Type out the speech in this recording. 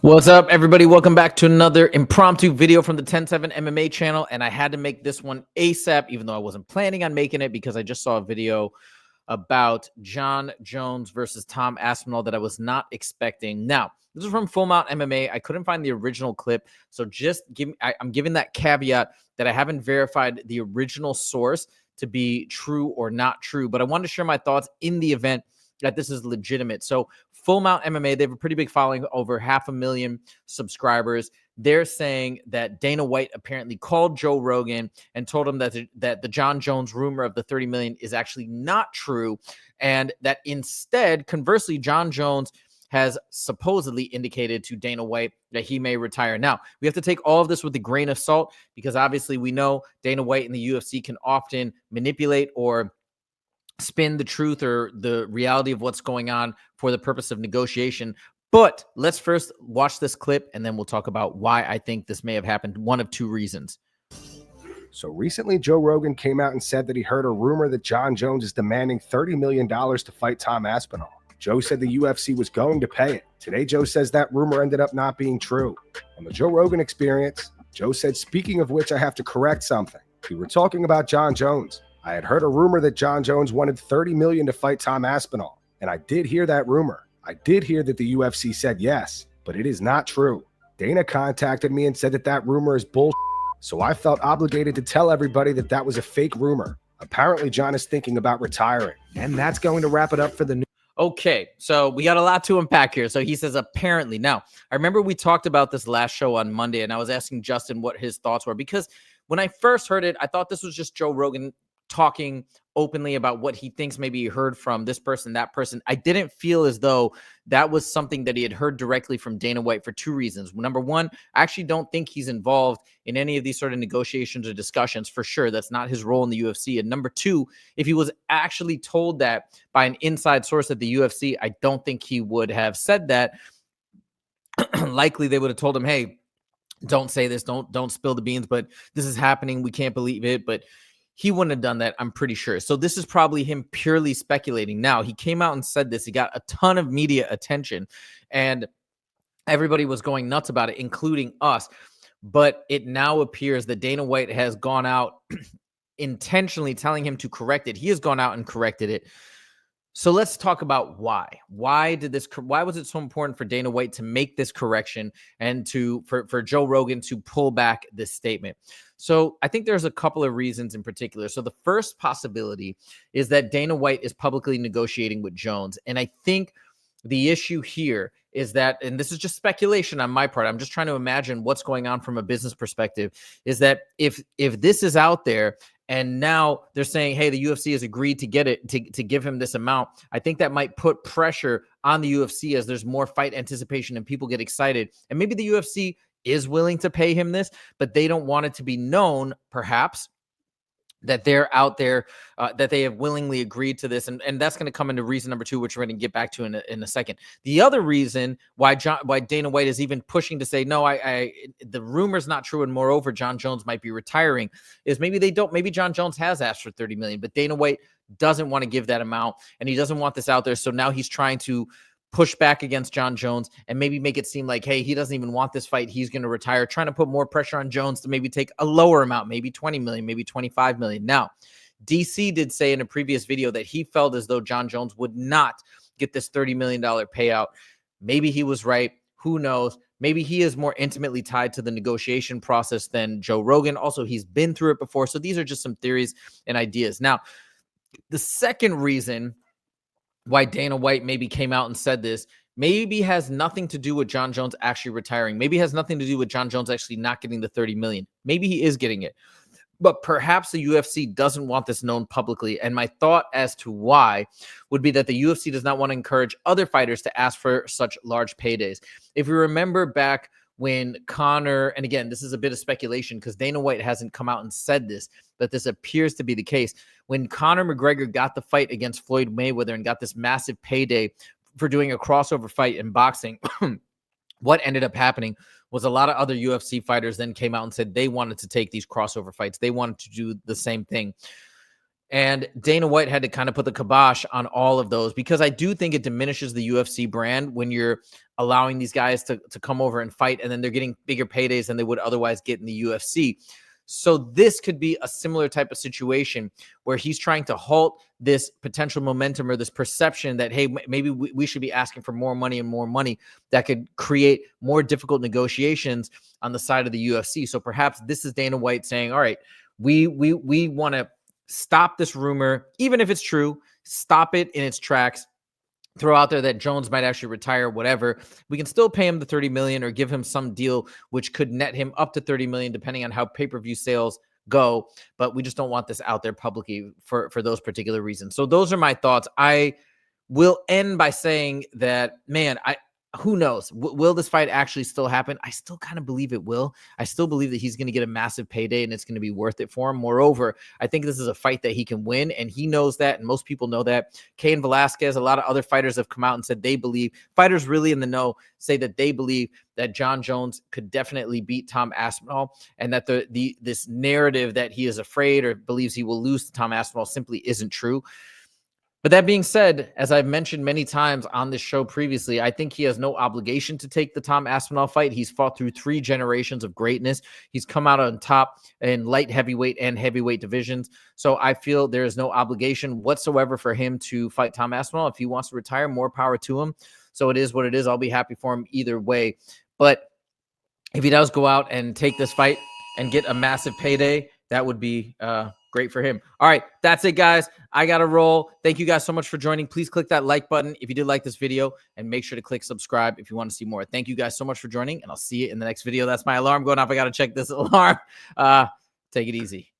What's up, everybody? Welcome back to another impromptu video from the 10-7 MMA channel. And I had to make this one ASAP, even though I wasn't planning on making it, because I just saw a video about Jon Jones versus Tom Aspinall that I was not expecting. Now, this is from Full Mount MMA. I couldn't find the original clip, so just I'm giving that caveat that I haven't verified the original source to be true or not true, but I wanted to share my thoughts in the event that this is legitimate. So Full Mount MMA, they have a pretty big following, over 500,000 subscribers. They're saying that Dana White apparently called Joe Rogan and told him that the Jon Jones rumor of the 30 million is actually not true, and that instead, conversely, Jon Jones has supposedly indicated to Dana White that he may retire. Now, we have to take all of this with a grain of salt, because obviously we know Dana White and the UFC can often manipulate or spin the truth or the reality of what's going on for the purpose of negotiation. But let's first watch this clip, and then we'll talk about why I think this may have happened. One of two reasons. So recently, Joe Rogan came out and said that he heard a rumor that Jon Jones is demanding $30 million to fight Tom Aspinall. Joe said the UFC was going to pay it. Today, Joe says that rumor ended up not being true. On the Joe Rogan Experience, Joe said, "Speaking of which, I have to correct something. We were talking about Jon Jones. I had heard a rumor that Jon Jones wanted $30 million to fight Tom Aspinall, and I did hear that rumor. I did hear that the UFC said yes, but it is not true. Dana contacted me and said that that rumor is bullshit, so I felt obligated to tell everybody that that was a fake rumor. Apparently, Jon is thinking about retiring." And that's going to wrap it up for the news. Okay, so we got a lot to unpack here. So he says apparently. Now, I remember we talked about this last show on Monday, and I was asking Justin what his thoughts were, because when I first heard it, I thought this was just Joe Rogan talking openly about what he thinks maybe he heard from this person, that person. I didn't feel as though that was something that he had heard directly from Dana White, for two reasons. Number one, I actually don't think he's involved in any of these sort of negotiations or discussions. For sure, that's not his role in the UFC. And number two, if he was actually told that by an inside source at the UFC, I don't think he would have said that. Likely they would have told him, hey, don't say this, don't spill the beans, but this is happening, we can't believe it. But he wouldn't have done that, I'm pretty sure. So this is probably him purely speculating. Now, he came out and said this. He got a ton of media attention, and everybody was going nuts about it, including us. But it now appears that Dana White has gone out intentionally telling him to correct it. He has gone out and corrected it. So let's talk about why. Why was it so important for Dana White to make this correction and for Joe Rogan to pull back this statement? So I think there's a couple of reasons in particular. So the first possibility is that Dana White is publicly negotiating with Jones. And I think the issue here is that, and this is just speculation on my part, I'm just trying to imagine what's going on from a business perspective, is that if this is out there, and now they're saying, hey, the UFC has agreed to get it, to give him this amount, I think that might put pressure on the UFC as there's more fight anticipation and people get excited. And maybe the UFC is willing to pay him this, but they don't want it to be known, perhaps, that they're out there, that they have willingly agreed to this. And that's going to come into reason number two, which we're going to get back to in a second. The other reason why Dana White is even pushing to say, no, the rumor's not true, and moreover, Jon Jones might be retiring, is maybe Jon Jones has asked for 30 million, but Dana White doesn't want to give that amount, and he doesn't want this out there. So now he's trying to push back against Jon Jones and maybe make it seem like, hey, he doesn't even want this fight, he's going to retire, trying to put more pressure on Jones to maybe take a lower amount, maybe 20 million, maybe 25 million. Now, DC did say in a previous video that he felt as though Jon Jones would not get this $30 million payout. Maybe he was right. Who knows? Maybe he is more intimately tied to the negotiation process than Joe Rogan. Also, he's been through it before. So these are just some theories and ideas. Now, the second reason why Dana White maybe came out and said this maybe has nothing to do with Jon Jones actually retiring. Maybe has nothing to do with Jon Jones actually not getting the 30 million. Maybe he is getting it, but perhaps the UFC doesn't want this known publicly. And my thought as to why would be that the UFC does not want to encourage other fighters to ask for such large paydays. If you remember back when Conor, and again, this is a bit of speculation because Dana White hasn't come out and said this, but this appears to be the case. When Conor McGregor got the fight against Floyd Mayweather and got this massive payday for doing a crossover fight in boxing, what ended up happening was a lot of other UFC fighters then came out and said they wanted to take these crossover fights. They wanted to do the same thing. And Dana White had to kind of put the kibosh on all of those, because I do think it diminishes the UFC brand when you're allowing these guys to come over and fight, and then they're getting bigger paydays than they would otherwise get in the UFC. So this could be a similar type of situation where he's trying to halt this potential momentum or this perception that, hey, maybe we should be asking for more money and more money, that could create more difficult negotiations on the side of the UFC. So perhaps this is Dana White saying, all right, we want to stop this rumor, even if it's true, stop it in its tracks, throw out there that Jones might actually retire, whatever. We can still pay him the $30 million or give him some deal which could net him up to $30 million, depending on how pay-per-view sales go. But we just don't want this out there publicly for those particular reasons. So those are my thoughts. I will end by saying that, man, who knows? Will this fight actually still happen? I still kind of believe it will. I still believe that he's going to get a massive payday and it's going to be worth it for him. Moreover, I think this is a fight that he can win, and he knows that, and most people know that. Cain Velasquez, a lot of other fighters have come out and said they believe, fighters really in the know say that they believe that Jon Jones could definitely beat Tom Aspinall, and that this narrative that he is afraid or believes he will lose to Tom Aspinall simply isn't true. But that being said, as I've mentioned many times on this show previously, I think he has no obligation to take the Tom Aspinall fight. He's fought through 3 generations of greatness. He's come out on top in light heavyweight and heavyweight divisions. So I feel there is no obligation whatsoever for him to fight Tom Aspinall. If he wants to retire, more power to him. So it is what it is. I'll be happy for him either way. But if he does go out and take this fight and get a massive payday, that would be great for him. All right, that's it, guys. I got to roll. Thank you guys so much for joining. Please click that like button if you did like this video, and make sure to click subscribe if you want to see more. Thank you guys so much for joining, and I'll see you in the next video. That's my alarm going off. I got to check this alarm. Take it easy.